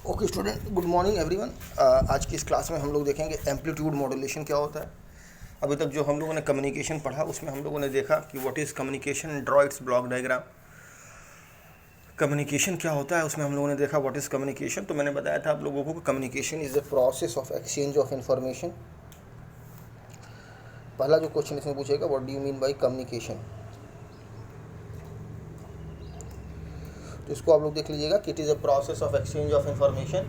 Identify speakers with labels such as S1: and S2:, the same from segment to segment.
S1: Okay student, good morning everyone. आज की इस क्लास में हम लोग देखेंगे एम्पलीट्यूड मॉड्यूलेशन क्या होता है। अभी तक जो हम लोगों ने कम्युनिकेशन पढ़ा उसमें हम लोगों ने देखा कि what is communication, draw it's block diagram. Communication क्या होता है उसमें हम लोगों ने देखा व्हाट इज़ कम्युनिकेशन। तो मैंने बताया था आप लोगों को communication is the process of exchange of information. पहला जो क्वेश्चन इसमें पूछेगा, what do you mean by communication. तो इसको आप लोग देख लीजिएगा कि it is a process of exchange of information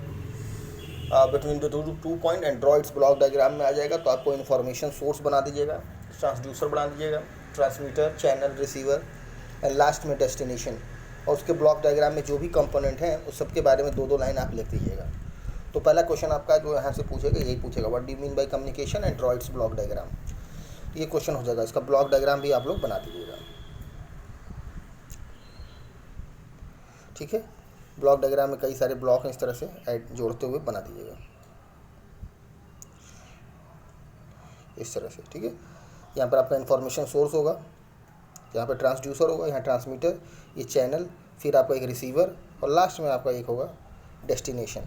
S1: between the two point and draw it's block diagram में आ जाएगा। तो आपको इन्फॉर्मेशन सोर्स बना दीजिएगा, ट्रांसड्यूसर बना दीजिएगा, transmitter, channel, receiver and last में डेस्टिनेशन। और उसके ब्लॉक डायग्राम में जो भी कंपोनेंट हैं उस सब के बारे में दो दो लाइन आप लिख दीजिएगा। तो पहला क्वेश्चन आपका जो यहाँ से पूछेगा यही पूछेगा, what do you mean by communication and draw it's block diagram. ये क्वेश्चन हो जाएगा, इसका ब्लॉक डायग्राम भी आप लोग बना दीजिएगा। ठीक है, ब्लॉक डायग्राम में कई सारे ब्लॉक हैं, इस तरह से ऐड जोड़ते हुए बना दीजिएगा इस तरह से। ठीक है, यहाँ पर आपका इन्फॉर्मेशन सोर्स होगा, यहाँ पर ट्रांसड्यूसर होगा, यहाँ ट्रांसमीटर, ये चैनल, फिर आपका एक रिसीवर और लास्ट में आपका एक होगा डेस्टिनेशन।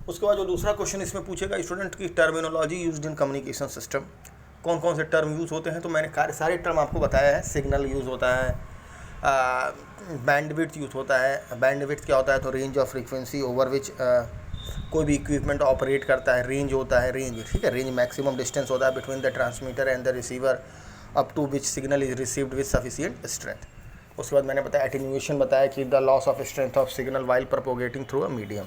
S1: उसके बाद जो दूसरा क्वेश्चन इसमें पूछेगा स्टूडेंट की terminology used in communication system. कौन कौन से टर्म यूज़ होते हैं, तो मैंने सारे टर्म आपको बताया है। सिग्नल यूज़ होता है, बैंडविड्थ यूज़ होता है। बैंडविड्थ क्या होता है, तो range of frequency over which कोई भी इक्विपमेंट ऑपरेट करता है। रेंज होता है, रेंज, ठीक है, रेंज मैक्सिमम डिस्टेंस होता है between the transmitter and the receiver up to which signal is received with sufficient strength. उसके बाद मैंने बताया एटेन्यूएशन, बताया कि the loss of strength of signal while propagating through a medium.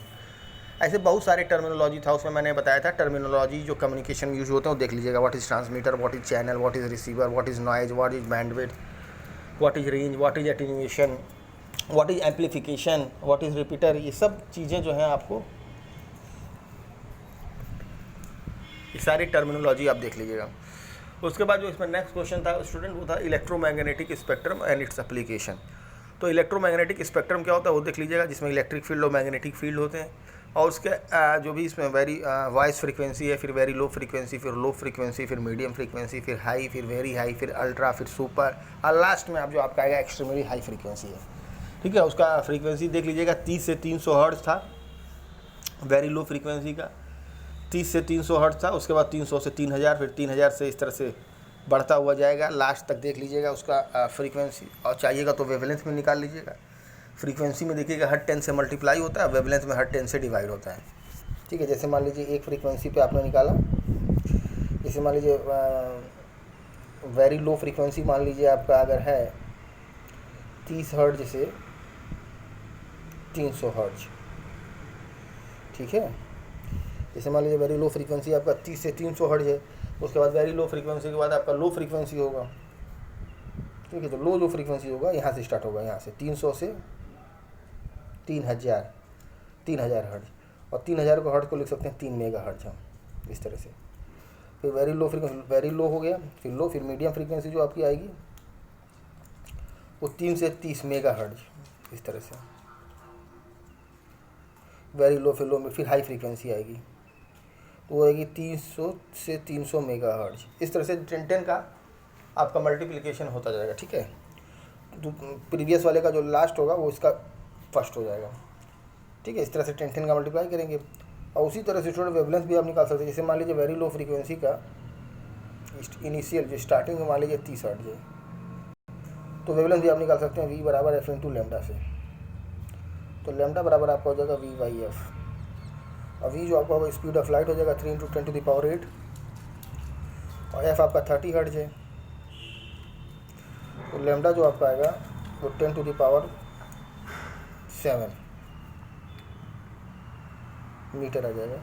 S1: ऐसे बहुत सारे टर्मिनोलॉजी था, उसमें मैंने बताया था टर्मिनोलॉजी जो कम्युनिकेशन में यूज होते हैं वो देख लीजिएगा। What is transmitter, what is channel, what is receiver, what is noise, what is bandwidth, what is range, what is attenuation, what is amplification, what is repeater. ये सब चीज़ें जो हैं आपको, ये सारी टर्मिनोलॉजी आप देख लीजिएगा। उसके बाद जो इसमें नेक्स्ट क्वेश्चन था स्टूडेंट, वो था electromagnetic spectrum and its application. तो इलेक्ट्रोमैग्नेटिक स्पेक्ट्रम क्या होता है वो देख लीजिएगा, जिसमें इलेक्ट्रिक फील्ड और मैग्नेटिक फील्ड होते हैं। और उसके जो भी इसमें वेरी वॉइस फ्रीक्वेंसी है, फिर वेरी लो फ्रीक्वेंसी, फिर लो फ्रीक्वेंसी, फिर मीडियम फ्रीक्वेंसी, फिर हाई, फिर वेरी हाई, फिर अल्ट्रा, फिर सुपर, और लास्ट में आप जो आपका आएगा एक्सट्रीमली हाई फ्रीक्वेंसी है। ठीक है, उसका फ्रीक्वेंसी देख लीजिएगा 30 से 300 हर्ट्ज था वेरी लो फ्रीक्वेंसी का, 30 से 300 हर्ट्ज था। उसके बाद 300 से 3000, फिर 3000 से इस तरह से बढ़ता हुआ जाएगा, लास्ट तक देख लीजिएगा उसका फ्रीक्वेंसी। और चाहिएगा तो वेवलेंथ में निकाल लीजिएगा। फ्रीक्वेंसी में देखिएगा हर 10 से मल्टीप्लाई होता है, वेवलेंथ में हर 10 से डिवाइड होता है। ठीक है, जैसे मान लीजिए एक फ्रीक्वेंसी पे आपने निकाला, जैसे मान लीजिए वेरी लो फ्रीक्वेंसी मान लीजिए आपका अगर है 30 हर्ट्ज से 300 हर्ट्ज। ठीक है, जैसे मान लीजिए वेरी लो फ्रीक्वेंसी आपका 30 से 300 हर्ट्ज है, उसके बाद वेरी लो फ्रीक्वेंसी के बाद आपका लो फ्रीक्वेंसी होगा। ठीक है, तो लो फ्रीक्वेंसी होगा, यहाँ से स्टार्ट होगा, यहाँ से 300 से 3000 हर्ट्ज, और 3000 को हर्ट्ज को लिख सकते हैं 3 मेगा हर्ट्ज हम, इस तरह से। फिर very low frequency, very low हो गया, फिर लो, फिर मीडियम फ्रीक्वेंसी जो आपकी आएगी वो 3 से 30 मेगा हर्ट्ज, इस तरह से। वेरी लो, फिर लो में फिर हाई फ्रीक्वेंसी आएगी, तो वो आएगी 300 से 300 मेगा हर्ट्ज। इस तरह से 10 का आपका मल्टीप्लिकेशन होता जाएगा। ठीक है, तो प्रीवियस वाले का जो लास्ट होगा वो इसका फर्स्ट हो जाएगा। ठीक है, इस तरह से 10 का मल्टीप्लाई करेंगे। और उसी तरह से स्टूडेंट वेवलेंथ भी आप निकाल सकते हैं। जैसे मान लीजिए वेरी लो फ्रीक्वेंसी का इनिशियल जो स्टार्टिंग में मान लीजिए 30 हर्ट्ज है, तो वेवलेंथ भी आप निकाल सकते हैं v बराबर एफ इंटू लेमडा से। तो लेमडा बराबर आपका हो जाएगा v बाई एफ, और v जो आपका होगा स्पीड ऑफ लाइट हो जाएगा 3 × 10⁸, और f आपका 30 हर्ट्ज है, तो लेमडा जो आपका आएगा वो 10⁷ मीटर आ जाएगा,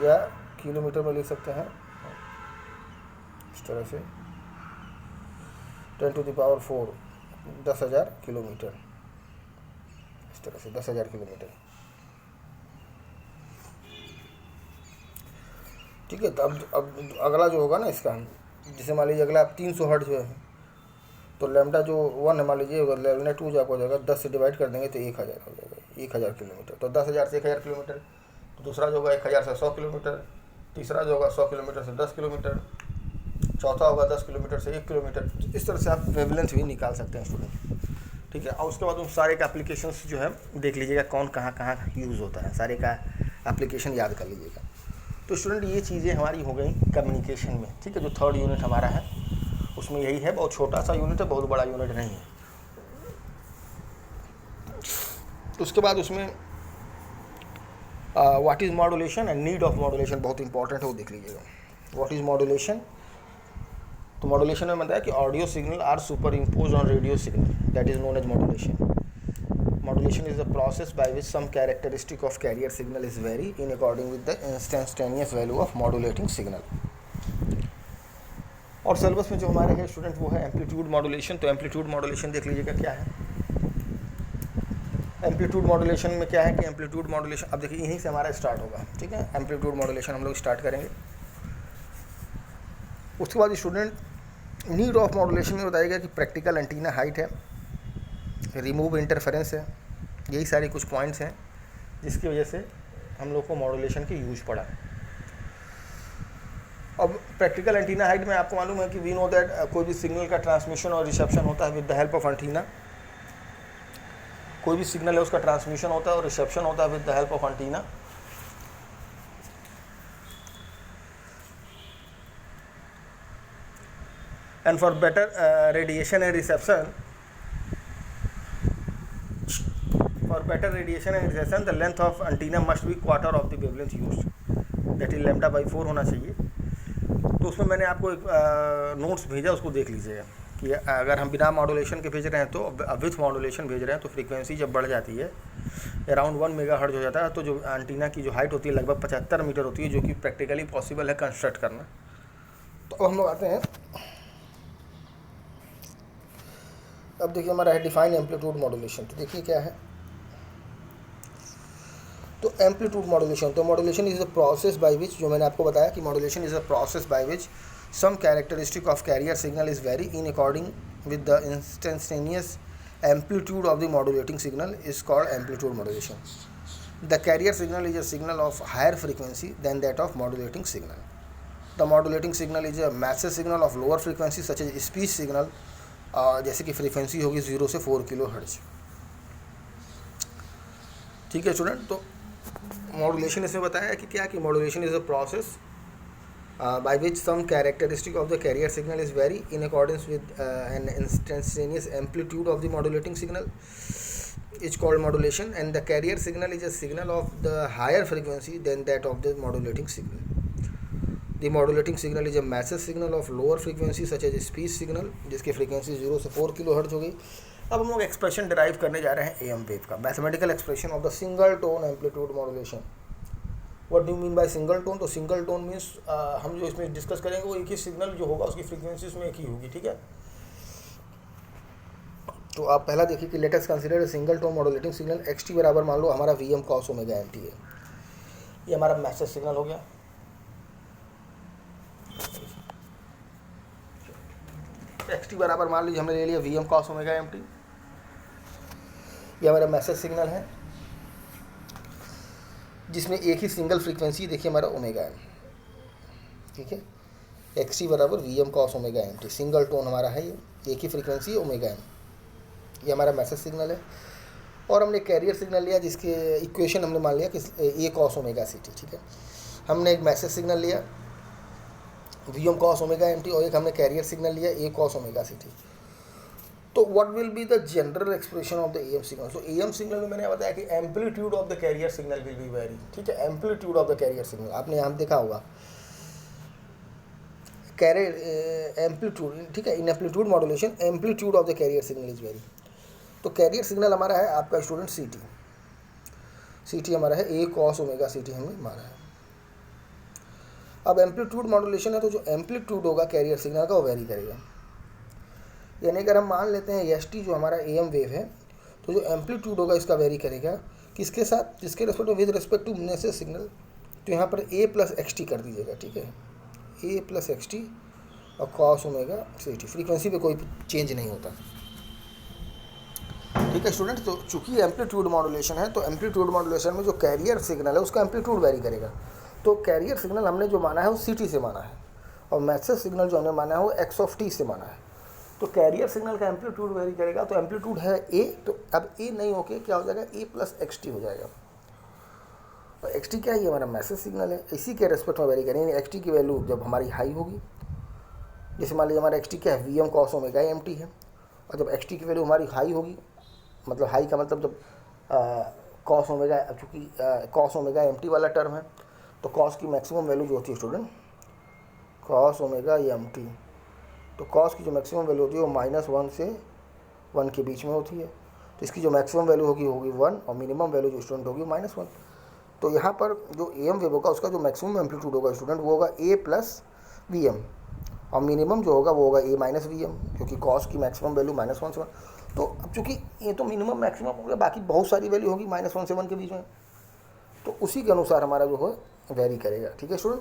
S1: या किलोमीटर में लिख सकते हैं इस तरह से 10⁴ 10,000 किलोमीटर, इस तरह से 10,000 किलोमीटर। ठीक है, तो अब अगला जो होगा ना इसका, जैसे मान लीजिए अगला आप 300 हर्ट्ज जो है, तो लेमडा जो 1 है मान लीजिए, लेमडा 2 जो आपको हो जाएगा 10 से डिवाइड कर देंगे तो 1000 हो जाएगा, 1000 किलोमीटर। तो 10,000 से 1000 किलोमीटर, तो दूसरा जो होगा 1000 से 100 किलोमीटर, तीसरा जो होगा 100 किलोमीटर से 10 किलोमीटर, चौथा होगा 10 किलोमीटर से 1 किलोमीटर। इस तरह से आप वेवलेंथ भी निकाल सकते हैं स्टूडेंट। ठीक है। और उसके बाद उन सारे का एप्लीकेशंस जो है देख लीजिएगा, कौन कहाँ कहाँ यूज़ होता है, सारे का एप्लीकेशन याद कर लीजिएगा। तो स्टूडेंट ये चीज़ें हमारी हो गई कम्युनिकेशन में, ठीक है। जो थर्ड यूनिट हमारा है उसमें यही है, बहुत छोटा सा यूनिट है, बहुत बड़ा यूनिट नहीं है। उसके बाद उसमें what is modulation and need of modulation बहुत इंपॉर्टेंट है, वो देख लीजिएगा। व्हाट इज़ मॉड्यूलेशन, तो मॉड्यूलेशन में बताया कि audio signal are superimpose on radio signal, that is known as modulation. Modulation is the process by which some characteristic of carrier signal is vary in according with the instantaneous value of modulating signal. और syllabus में जो हमारे है student वो है amplitude modulation. तो amplitude modulation देख लीजिएगा क्या है। एम्पलीट्यूड मॉड्यूलेशन में क्या है कि एम्पलीट्यूड मॉड्यूलेशन, अब देखिए यहीं से हमारा स्टार्ट होगा, ठीक है। एम्पलीट्यूड मॉड्यूलेशन हम लोग स्टार्ट करेंगे। उसके बाद स्टूडेंट नीड ऑफ मॉड्यूलेशन में बताएगा कि प्रैक्टिकल एंटीना हाइट है, रिमूव इंटरफेरेंस है, यही सारी कुछ पॉइंट्स हैं जिसकी वजह से हम लोग को मॉड्यूलेशन की यूज पड़ा। अब प्रैक्टिकल एंटीना हाइट में आपको मालूम है कि वी नो दैट कोई भी सिग्नल का ट्रांसमिशन और रिसेप्शन होता है with the help of antenna. कोई भी सिग्नल है उसका ट्रांसमिशन होता है और रिसेप्शन होता है with the help of antenna. And for better radiation and reception, the length of antenna must be quarter of the wavelength used, that is λ/4 होना चाहिए। तो उसमें मैंने आपको एक नोट्स भेजा, उसको देख लीजिएगा कि अगर हम बिना मॉड्यूलेशन के भेज रहे हैं तो विथ मॉड्यूलेशन भेज रहे हैं तो फ्रीक्वेंसी जब बढ़ जाती है अराउंड 1 मेगाहर्ट्ज़ हो जाता है, तो जो एंटीना की जो हाइट होती है लगभग 75 मीटर होती है, जो कि प्रैक्टिकली पॉसिबल है कंस्ट्रक्ट करना। तो हम लोग आते हैं, अब देखिए हमारा है डिफाइन एम्पलीट्यूड मॉड्यूलेशन। तो देखिए क्या है, तो एम्पलीट्यूड मॉड्यूलेशन, तो modulation is a process by which, जो मैंने आपको बताया कि modulation is a process by which some characteristic of carrier signal is vary in according with the instantaneous amplitude of the modulating signal is called amplitude modulation. The carrier signal is a signal of higher frequency than that of modulating signal. The modulating signal is a message signal of lower frequency such as speech signal, जैसे कि frequency होगी 0 से 4 kilohertz, ठीक है student. तो modulation इसमें बताया है कि क्या, कि modulation is a process by which some characteristic of the carrier signal is vary in accordance with an instantaneous amplitude of the modulating signal is called modulation, and the carrier signal is a signal of the higher frequency than that of the modulating signal. The modulating signal is a message signal of lower frequency such as speech signal, जिसकी frequency 0 से 4 kilohertz हो गई। अब हम लोग expression derive करने जा रहे हैं AM वेव का, mathematical expression of the single tone amplitude modulation. What do mean by single tone, तो सिंगल टोन मीन्स हम जो इसमें डिस्कस करेंगे वो एक ही सिग्नल जो होगा उसकी फ्रीक्वेंसी उसमें एक ही होगी, ठीक है। तो आप पहला देखिए कि let us consider single tone modulating signal XT बराबर मान लो हमारा VM cos ओमेगा MT है, ये हमारा मैसेज सिग्नल हो गया। XT बराबर मान लीजिए हमने ले लिया VM cos ओमेगा MT, ये हमारा मैसेज सिग्नल है जिसमें एक ही सिंगल फ्रीक्वेंसी देखिए हमारा ओमेगा M, ठीक है। XT बराबर VM cos omega MT, single tone हमारा है, ये एक ही फ्रीक्वेंसी ओमेगा M, ये हमारा मैसेज सिग्नल है। और हमने कैरियर सिग्नल लिया जिसके इक्वेशन हमने मान लिया कि A cos ओमेगा CT, ठीक है। हमने एक मैसेज सिग्नल लिया VM cos ओमेगा MT और एक हमने कैरियर सिग्नल लिया A cos ओमेगा CT। तो what will be the general expression of the AM signal, तो AM सिग्नल में मैंने बताया कि amplitude of the carrier signal will be very, ठीक है। Amplitude of the carrier signal आपने यहाँ देखा होगा, कैरियर एम्पलीट्यूड, ठीक है। इन amplitude modulation amplitude of the carrier signal is very. तो कैरियर सिग्नल हमारा है आपका स्टूडेंट CT हमारा है A cos ओमेगा CT हमने माना है। अब एम्पलीट्यूड मॉड्यूलेशन है तो जो एम्पलीट्यूड होगा कैरियर सिग्नल का वो वेरी करेगा, यानी अगर हम मान लेते हैं ST जो हमारा AM वेव है तो जो एम्पलीट्यूड होगा इसका वेरी करेगा किसके साथ, जिसके रेस्पेक्ट में with respect to message signal. तो यहाँ पर A प्लस XT कर दीजिएगा, ठीक है, A प्लस XT और cos ओमेगा CT, फ्रीक्वेंसी पे कोई चेंज नहीं होता, ठीक है स्टूडेंट। तो चूँकि एम्पलीट्यूड मॉड्यूलेशन है तो एम्पलीट्यूड मॉड्यूलेशन में जो कैरियर सिग्नल है उसका एम्पलीट्यूड वेरी करेगा। तो कैरियर सिग्नल हमने जो माना है वो CT से माना है और मैसेज सिग्नल जो हमने माना है वो X(t) से माना है। तो कैरियर सिग्नल का एम्पलीट्यूड वेरी करेगा, तो एम्पलीट्यूड है ए, तो अब ए नहीं होके क्या हो जाएगा, ए प्लस एक्स टी हो जाएगा। और एक्स टी क्या है, ये हमारा मैसेज सिग्नल है, इसी के रेस्पेक्ट में वेरी करेंगे। एक्स टी की वैल्यू जब हमारी हाई होगी, जैसे मान लीजिए हमारा एक्स टी क्या है, V M cos omega M T है, और जब एक्स टी की वैल्यू हमारी हाई होगी, मतलब हाई का मतलब जब कॉस ओमेगा, चूँकि कॉस ओमेगा एम टी वाला टर्म है, तो कॉस की मैक्सिमम वैल्यू जो होती है student, cos omega M T, तो कॉस की जो मैक्सिमम वैल्यू होती है वो -1 से 1 के बीच में होती है। तो इसकी जो मैक्सिमम वैल्यू होगी 1, और मिनिमम वैल्यू जो स्टूडेंट होगी -1। तो यहाँ पर जो ए एम वेव होगा उसका जो मैक्सिमम एम्पलीट्यूड होगा स्टूडेंट वो होगा ए प्लस वी एम, और मिनिमम जो होगा वो होगा ए माइनस वी एम, क्योंकि कॉस की मैक्सिमम वैल्यू -1 से 1। तो अब चूँकि ये तो मिनिमम मैक्सिमम हो गया, बाकी बहुत सारी वैल्यू होगी -1 से 1 के बीच में, तो उसी के अनुसार हमारा जो है वेरी करेगा। ठीक है स्टूडेंट।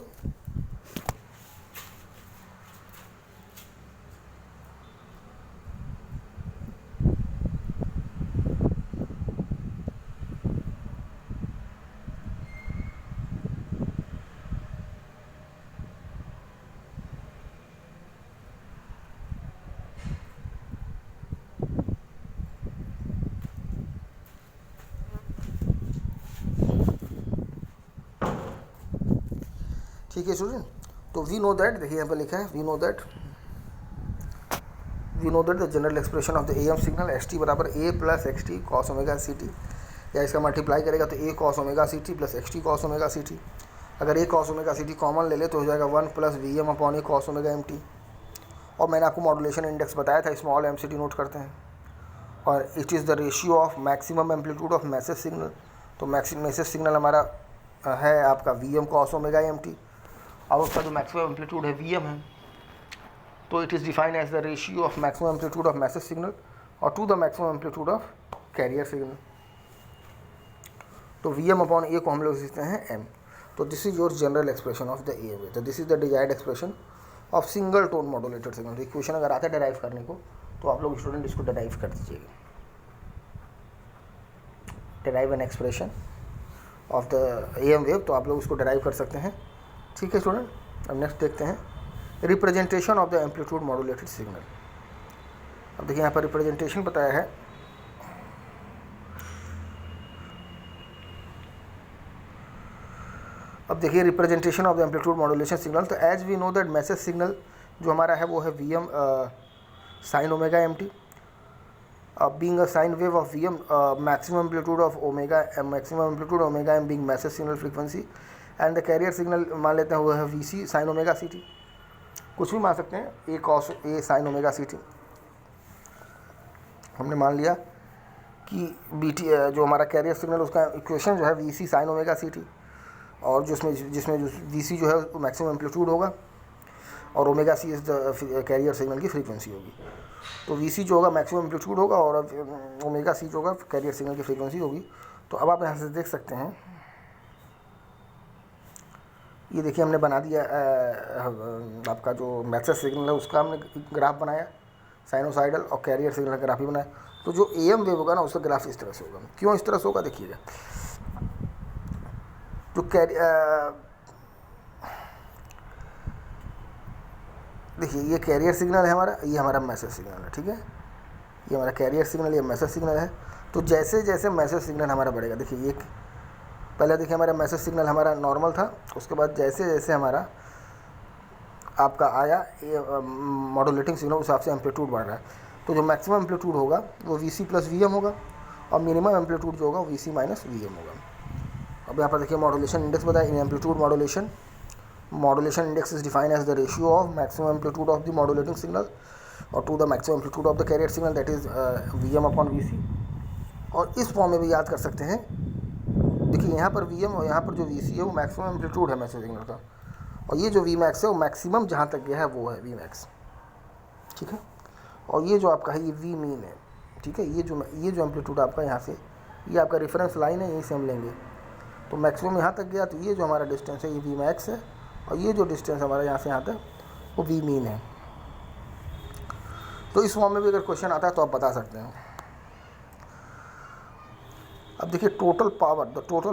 S1: ठीक है स्टूडेंट। तो वी नो दैट, देखिए यहाँ पर लिखा है we know that the general expression of the A M signal S T बराबर A plus X T cos omega C T, या इसका मल्टीप्लाई करेगा तो A cos omega C T plus X T cos omega C T. अगर A cos omega C T common ले ले तो हो जाएगा 1 plus V M upon A cos omega M T. और मैंने आपको मॉड्यूलेशन इंडेक्स बताया था, small M C T note करते हैं। और it is the ratio of maximum amplitude of message signal, तो मैसेज सिग्नल हमारा है आपका V M cos omega M T, और उसका जो मैक्सिमम एम्पलीट्यूड है वी एम है, तो it is defined as the ratio of maximum amplitude of message signal और to the maximum amplitude of carrier signal. तो वी एम अपॉन ए को हम लोग लिखते हैं एम। तो this is your general expression of the A wave. तो this is the desired expression of single tone modulated signal. तो equation अगर आता है डिराइव करने को तो आप लोग स्टूडेंट इसको डिराइव कर दीजिएगा, derive an expression of the A M wave, तो आप लोग इसको डिराइव कर सकते हैं। ठीक है स्टूडेंट। अब नेक्स्ट देखते हैं representation of the amplitude modulated signal. अब देखिए यहाँ पर रिप्रेजेंटेशन बताया है, अब देखिए representation of the amplitude modulation signal. तो as we know that message signal जो हमारा है वो है V M sine omega M T, being a sine wave of V M maximum amplitude of omega M being message signal frequency, and the carrier signal मान लेते हैं वो है V C sine omega C T, कुछ भी मान सकते हैं, ए cos A sign omega C T. हमने मान लिया कि बी टी जो हमारा कैरियर सिग्नल उसका इक्वेशन जो है V C sine omega C T, और जिसमें वी सी जो है वो मैक्सिमम एम्पलीट्यूड होगा और omega C is the carrier signal की फ्रीक्वेंसी होगी। तो वी सी जो होगा मैक्सिमम एम्पलीट्यूड होगा और ओमेगा सी जो होगा कैरियर सिग्नल की फ्रीक्वेंसी होगी। तो अब आप यहाँ से देख सकते हैं, ये देखिए हमने बना दिया आपका जो मैसेज सिग्नल है उसका हमने ग्राफ बनाया साइनोसाइडल, और कैरियर सिग्नल का ग्राफ भी बनाया। तो जो ए एम वेव होगा ना उसका ग्राफ इस तरह से होगा। क्यों इस तरह से होगा देखिएगा, जो देखिए ये कैरियर सिग्नल है हमारा, ये हमारा मैसेज सिग्नल है। ठीक है, ये हमारा कैरियर सिग्नल, ये मैसेज सिग्नल है। तो जैसे जैसे मैसेज सिग्नल हमारा बढ़ेगा, देखिए ये पहले देखिए हमारा मैसेज सिग्नल हमारा नॉर्मल था, उसके बाद जैसे जैसे हमारा आपका आया मॉड्यूलेटिंग सिग्नल उस हिसाब से एम्पलीट्यूड बढ़ रहा है। तो जो मैक्सिमम एम्पलीट्यूड होगा वो V C plus V M होगा, और मिनिमम एम्पलीट्यूड जो होगा V C minus V M होगा। अब यहाँ पर देखिए मॉड्यूलेशन इंडेक्स बताया, in amplitude modulation index is defined as the ratio of maximum amplitude of the modulating signal और to the maximum amplitude of the carrier signal, that is V M upon V C. और इस form में भी याद कर सकते हैं, देखिए यहाँ पर वी एम और यहाँ पर जो वी सी है वो मैक्सिमम एम्पलीट्यूड है मैसेज सिग्नल का, और ये जो वी मैक्स है वो मैक्सिमम जहाँ तक गया है वो है वी मैक्स। ठीक है, और ये जो आपका है ये वी मीन है। ठीक है, ये जो एम्पलीट्यूड आपका यहाँ से, ये आपका रेफरेंस लाइन है, यहीं से हम लेंगे। तो मैक्सिमम यहाँ तक गया, तो ये जो हमारा डिस्टेंस है ये वी मैक्स है, और ये जो डिस्टेंस हमारा यहाँ से यहाँ तक वो वी मीन है। तो इस फॉर्म में भी अगर क्वेश्चन आता है तो आप बता सकते हैं। अब देखिए total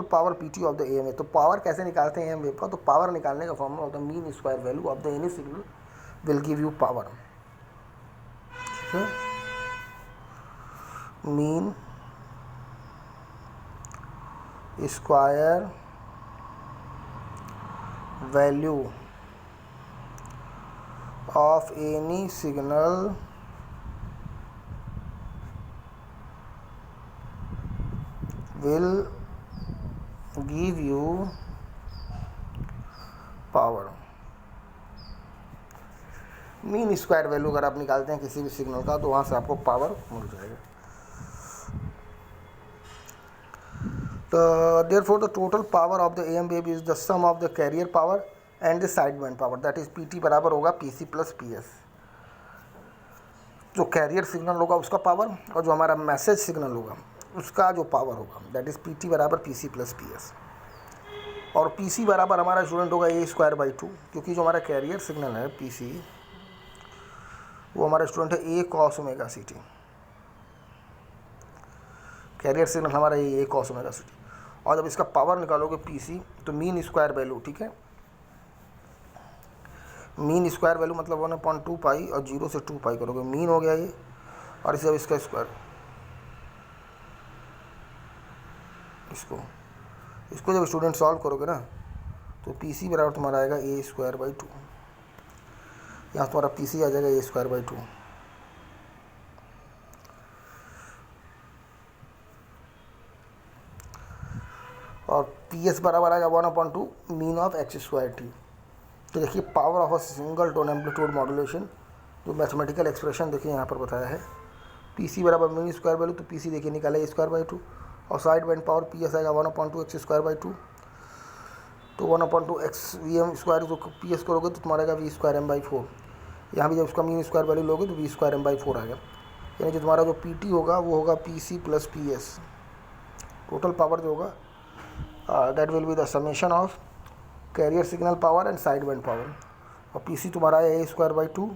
S1: power P T of the A M wave. तो पावर कैसे निकालते हैं ए एम वेव का, तो पावर निकालने का फॉर्मूला होता है mean square value of the any signal will give you power. ठीक है, mean square value of any signal will give you power. Mean square value अगर आप निकालते हैं किसी भी सिग्नल का तो वहाँ से आपको पावर मिल जाएगा। तो therefore the total power of the AM wave is the sum of the carrier power and the side band power, that is PT बराबर होगा PC प्लस PS। जो कैरियर सिग्नल होगा उसका पावर और जो हमारा मैसेज सिग्नल होगा उसका जो पावर होगा दैट इज़ PT बराबर PC प्लस PS। और PC बराबर हमारा स्टूडेंट होगा A²/2, क्योंकि जो हमारा कैरियर सिग्नल है PC वो हमारा स्टूडेंट है A cos omega CT। Carrier signal हमारा ये A cos ओमेगा CT। और जब इसका पावर निकालोगे PC तो मीन स्क्वायर वैल्यू, ठीक है, मीन स्क्वायर वैल्यू मतलब 1/2 पाई और 0 से 2 पाई करोगे, मीन हो गया ये, और इसे अब इसका स्क्वायर, इसको जब स्टूडेंट सॉल्व करोगे ना तो PC बराबर तुम्हारा आएगा A²/2। यहाँ तुम्हारा PC आ जाएगा A²/2। और PS बराबर आएगा 1/2 मीन ऑफ X²T। तो देखिए power of a single tone amplitude modulation, जो मैथमेटिकल एक्सप्रेशन देखिए यहाँ पर बताया है। PC बराबर मीन स्क्वायर वैल्यू, तो PC देखिए निकाला A²/2, और साइड बैंड पावर PS आएगा 1/2 X²/2। तो 1/2 XVm² जो PS करोगे तो तुम्हारा आएगा V²m/4। यहाँ भी जब उसका मीन स्क्वायर वैल्यू लोगे तो V²m/4 आएगा। यानी जो तुम्हारा जो PT होगा वो होगा PC plus PS। Total power जो होगा that will be the summation of carrier signal power and side band power. और PC तुम्हारा आया A²/2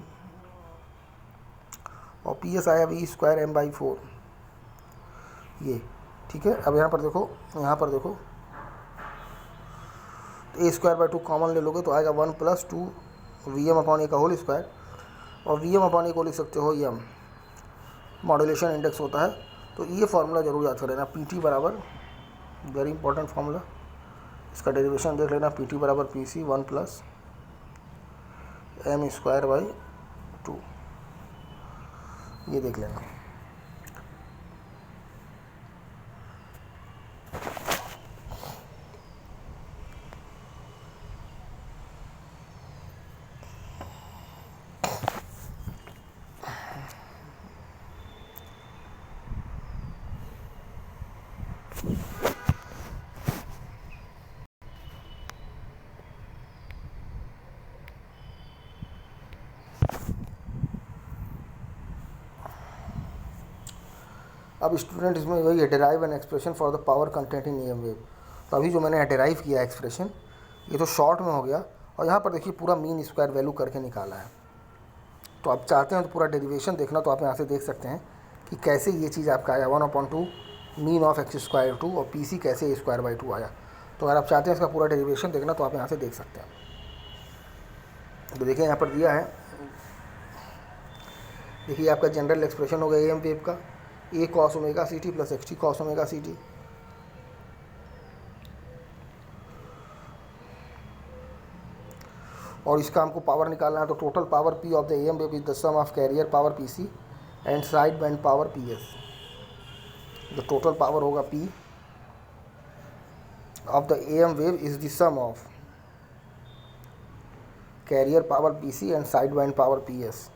S1: और PS आया V²m/4, ये ठीक है। अब यहाँ पर देखो A²/2 कॉमन ले लोगे तो आएगा 1 + 2 Vm/A का होल स्क्वायर, और Vm/A को लिख सकते हो m, मॉड्यूलेशन इंडेक्स होता है। तो ये फार्मूला जरूर याद कर लेना, PT बराबर, वेरी इंपॉर्टेंट फार्मूला, इसका डेरिवेशन देख लेना, PT बराबर PC 1 + m²/2, ये देख लेना। अब स्टूडेंट इसमें वही है, derive an expression for the power content in AM wave. तो अभी जो मैंने डिराइव किया एक्सप्रेशन ये तो शॉर्ट में हो गया, और यहाँ पर देखिए पूरा मीन स्क्वायर वैल्यू करके निकाला है। तो आप चाहते हैं तो पूरा डेरिवेशन देखना, तो आप यहाँ से देख सकते हैं कि कैसे ये चीज़ आपका आया 1/2 मीन ऑफ X²2 और PC कैसे A²/2 आया। तो अगर आप चाहते हैं इसका पूरा डेरिवेशन देखना तो आप यहाँ से देख सकते हैं। तो देखिए यहाँ पर दिया है, देखिए आपका जनरल एक्सप्रेशन हो गया AM वेव का A cos omega CT plus XT cos omega CT। और इसका हमको पावर निकालना है, तो total power P of the AM wave is the sum of carrier power PC and side band power PS। The total power होगा P of the AM wave is the sum of carrier power PC and side band power PS।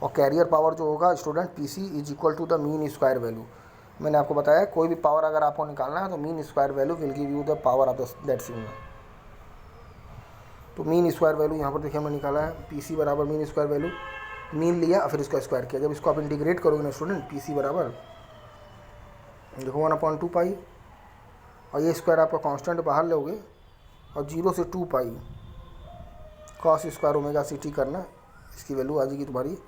S1: और carrier power जो होगा student PC is equal to the mean square value. मैंने आपको बताया कोई भी power अगर आपको निकालना है तो mean square value will give you the power of that signal. तो मीन स्क्वायर वैल्यू यहाँ पर देखिए हमने निकाला है, PC बराबर मीन स्क्वायर वैल्यू, मीन लिया फिर इसका स्क्वायर किया। जब इसको आप इंटीग्रेट करोगे ना स्टूडेंट, PC बराबर देखो 1/2 पाई, और ये स्क्वायर आपका कांस्टेंट बाहर लोगे, और 0 से 2 पाई cos स्क्वायर ओमेगा CT करना, इसकी वैल्यू आ जाएगी तुम्हारी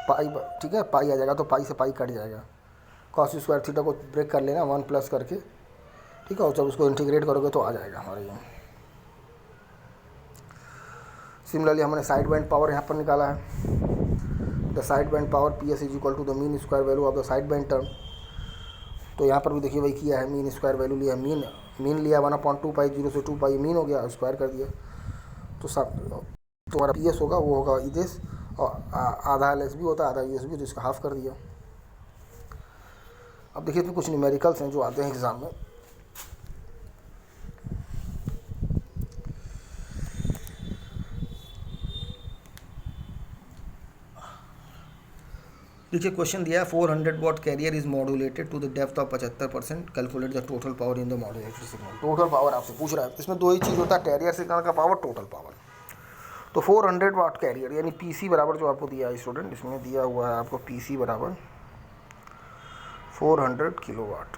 S1: पाई, ठीक है, पाई आ जाएगा, तो पाई से पाई कट जाएगा। cos स्क्वायर थीटा को ब्रेक कर लेना 1 प्लस करके, ठीक है, और जब उसको इंटीग्रेट करोगे तो आ जाएगा हमारे ये। सिमिलरली हमने साइड बैंड पावर यहाँ पर निकाला है, the side band power P S is equal to the mean square value of the side band term. तो यहाँ पर भी देखिए वही किया है, मीन स्क्वायर वैल्यू लिया, मीन लिया 1/2 पाई, 0 से 2 पाई मीन हो गया, स्क्वायर कर दिया। तो सब तुम्हारा पी एस होगा वो होगा इदेश, और आधा एल एस भी होता है, आधा यू एस भी, तो इसका हाफ कर दिया। अब देखिए इसमें कुछ न्यूमेरिकल्स हैं जो आते हैं एग्ज़ाम में। देखिए क्वेश्चन दिया है 400 watt carrier is modulated to the depth of 75%, calculate the total power in the modulated signal. Total power आपसे पूछ रहा है, इसमें दो ही चीज़ होता है, कैरियर सिग्नल का पावर, टोटल पावर। तो 400 वाट कैरियर यानी पीसी बराबर जो आपको दिया है स्टूडेंट, इसमें दिया हुआ है आपको पीसी बराबर 400 किलोवाट।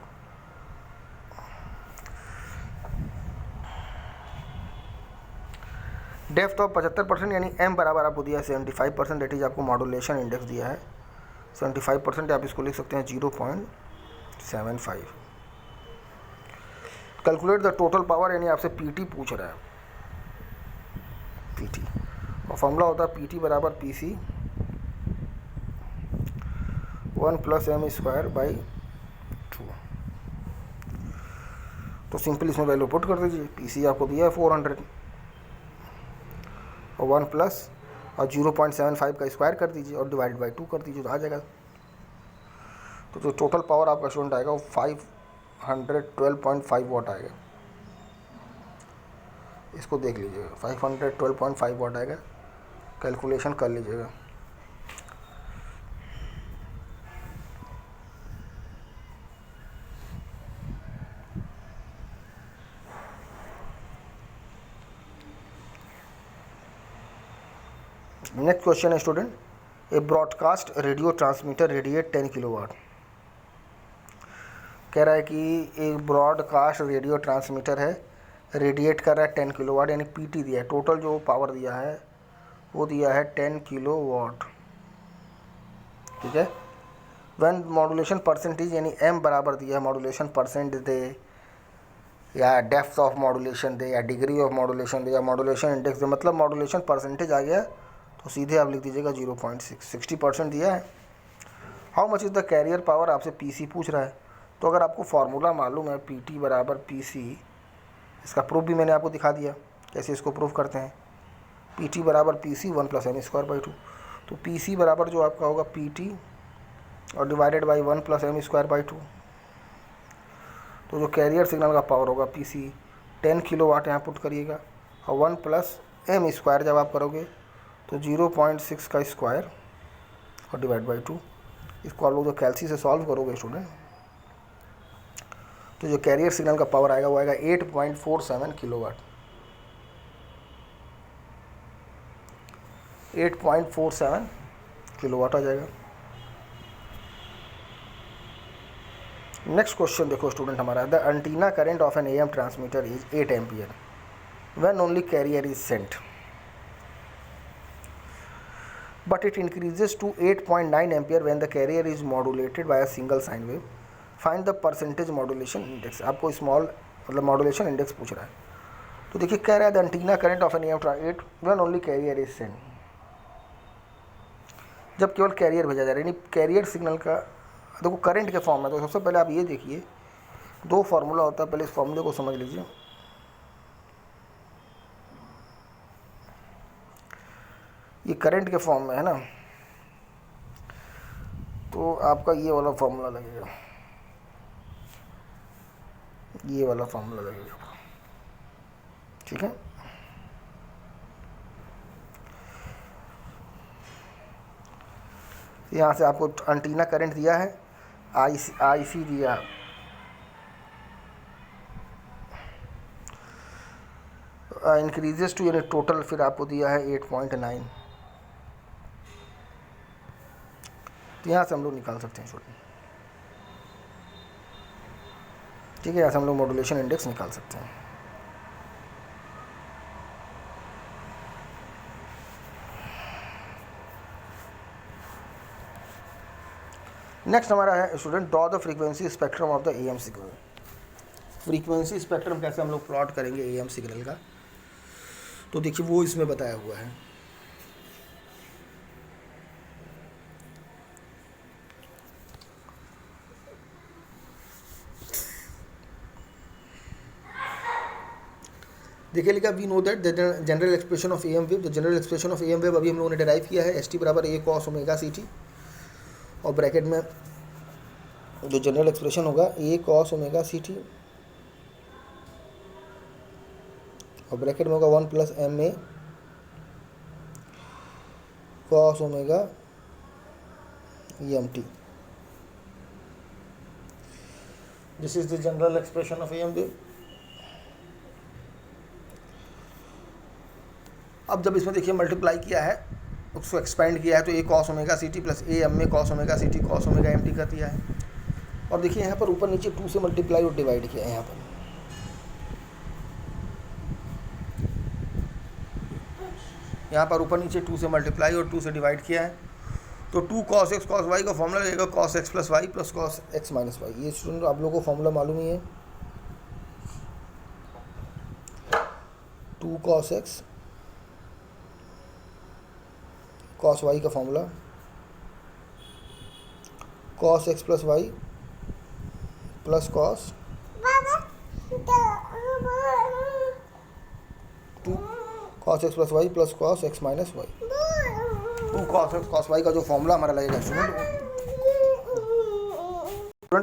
S1: डेप्थ ऑफ 75% यानी एम बराबर आपको दिया है 75%, डेट इज आपको मॉड्यूलेशन इंडेक्स दिया है 75%, आप इसको लिख सकते हैं 0.75। कैलकुलेट द टोटल पावर यानी आपसे पीटी पूछ रहा है, पीटी, और फॉर्मूला होता है पीटी बराबर पीसी 1 + m²/2। तो सिंपल इसमें वैल्यू पुट कर दीजिए, पीसी आपको दिया है 400 और 1 प्लस और 0.75 का स्क्वायर कर दीजिए और डिवाइडेड बाई 2 कर दीजिए, तो आ जाएगा। तो जो टोटल पावर आपका स्टूडेंट आएगा वो 512.5 वाट आएगा। इसको देख लीजिएगा, 512.5 वाट आएगा, कैलकुलेशन कर लीजिएगा। नेक्स्ट क्वेश्चन है student, a broadcast radio transmitter radiate 10 kilowatt. कह रहा है कि एक ब्रॉडकास्ट रेडियो ट्रांसमीटर है, रेडिएट कर रहा है 10 किलोवाट, यानी पीटी दिया है, टोटल जो पावर दिया है वो दिया है 10 किलोवाट, ठीक है। व्हेन मॉड्यूलेशन परसेंटेज यानी एम बराबर दिया है, मॉड्यूलेशन परसेंट दे या डेप्थ ऑफ मॉड्यूलेशन दे या डिग्री ऑफ मॉड्यूलेशन दे या मॉड्यूलेशन इंडेक्स दे, मतलब मॉड्यूलेशन परसेंटेज आ गया तो सीधे आप लिख दीजिएगा 0.6, 60% दिया है। How much is the carrier power, आपसे पीसी पूछ रहा है। तो अगर आपको फार्मूला मालूम है पीटी बराबर पीसी, इसका प्रूफ भी मैंने आपको दिखा दिया कैसे इसको प्रूफ करते हैं। पीटी बराबर पीसी 1 + m²/2, तो पीसी बराबर जो आपका होगा पीटी और डिवाइडेड बाई 1 + m²/2। तो जो कैरियर सिग्नल का पावर होगा पीसी 10 किलोवाट यहाँ पुट करिएगा, और 1 + m² जब आप करोगे तो 0.6 का स्क्वायर और डिवाइड बाई 2। इसको आप लोग जो कैलसी से सॉल्व करोगे स्टूडेंट, तो जो कैरियर सिग्नल का पावर आएगा वो आएगा 8.47 किलोवाट, 8.47 किलोवाट आ जाएगा। नेक्स्ट क्वेश्चन देखो स्टूडेंट हमारा, the antenna current of an AM transmitter is 8 ampere when only carrier is sent, but it increases to 8.9 ampere when the carrier is modulated by a single sine wave. Find the percentage modulation index। आपको small मतलब modulation index पूछ रहा है। तो देखिए कह रहा है the antenna current of an AM 8 when only carrier is sent, जब केवल कैरियर भेजा जा रहा है, यानी कैरियर सिग्नल का देखो करंट के फॉर्म में। तो सबसे पहले आप ये देखिए, दो फार्मूला होता है, पहले इस फार्मूले को समझ लीजिए। ये करंट के फॉर्म में है ना, तो आपका ये वाला फार्मूला लगेगा, ये वाला फार्मूला लगेगा, ठीक है। यहाँ से आपको एंटीना करंट दिया है, आईसी दिया, इंक्रीजेस टू यानी टोटल फिर आपको दिया है 8.9। तो यहाँ से हम लोग निकाल सकते हैं स्टूडेंट, ठीक है। यहाँ से हम लोग मॉड्यूलेशन इंडेक्स निकाल सकते हैं। नेक्स्ट हमारा है student, draw the frequency spectrum of the AM signal. Frequency spectrum कैसे हम लोग प्लॉट करेंगे AM सिग्नल का, तो देखिए वो इसमें बताया हुआ है। देखिए लिखा we know that the general expression of AM wave, the general expression of AM wave अभी हम लोगों ने डिराइव किया है ST बराबर A cos ओमेगा CT, और ब्रैकेट में जो जनरल एक्सप्रेशन होगा A cos ओमेगा CT और ब्रैकेट में होगा 1 + MA cos omega EMT. This is the general expression of AM wave. अब जब इसमें देखिए मल्टीप्लाई किया है, उसको एक्सपेंड किया है, तो A cos omega CT plus A MA cos omega CT cos omega MT कर दिया है. और देखिए यहाँ पर ऊपर नीचे 2 से मल्टीप्लाई और डिवाइड किया है. यहाँ पर ऊपर नीचे 2 से मल्टीप्लाई और 2 से डिवाइड किया है, तो 2 cos x cos y का फॉर्मूला लगेगा cos x plus y plus cos x minus y. ये स्टूडेंट आप लोगों को फॉर्मूला मालूम ही है. 2 cos x cos y का formula cos x plus y plus cos 2 cos x plus y plus cos x minus y. 2 cos x cos y का जो formula हमारा लगेगा स्टूडेंट,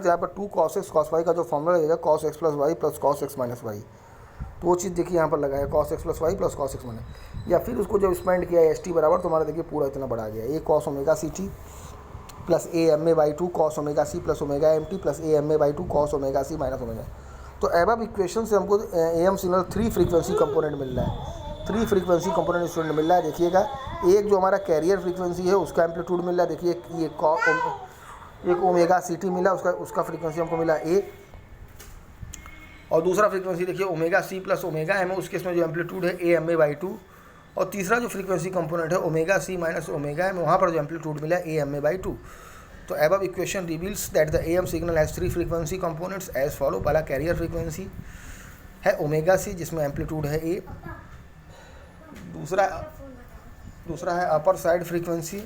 S1: यहाँ पर 2 cos x cos y का जो फॉर्मूला लगेगा cos x plus y plus cos x minus y. तो वो चीज़ देखिए यहाँ पर लगा है cos x plus y plus cos x minus, या फिर उसको जब एक्सपेंड किया है ST बराबर, तो हमारा देखिए पूरा इतना बड़ा आ गया A cos omega CT plus A MA/2 cos omega C plus omega MT plus A MA/2 cos omega C minus omega. तो एबव इक्वेशन से हमको AM सिग्नल 3 फ्रीक्वेंसी कंपोनेंट मिल रहा है. 3 फ्रीक्वेंसी कंपोनेंट स्टूडेंट मिल रहा है. देखिएगा एक जो हमारा कैरियर फ्रीक्वेंसी है उसका एम्पलीट्यूड मिल रहा है. देखिए ये एक ओमेगा CT मिला, उसका फ्रीक्वेंसी हमको मिला A, और दूसरा फ्रीक्वेंसी देखिए omega C plus omega M, उस केस में जो एम्पलीट्यूड है A MA/2, और तीसरा जो फ्रीक्वेंसी कंपोनेंट है omega C minus omega M, वहाँ पर जो एम्पलीट्यूड मिला A MA/2. तो above equation reveals that the AM signal has 3 frequency components as follow. पहला कैरियर फ्रीक्वेंसी है ओमेगा C जिसमें एम्पलीट्यूड है A, दूसरा है अपर साइड फ्रीक्वेंसी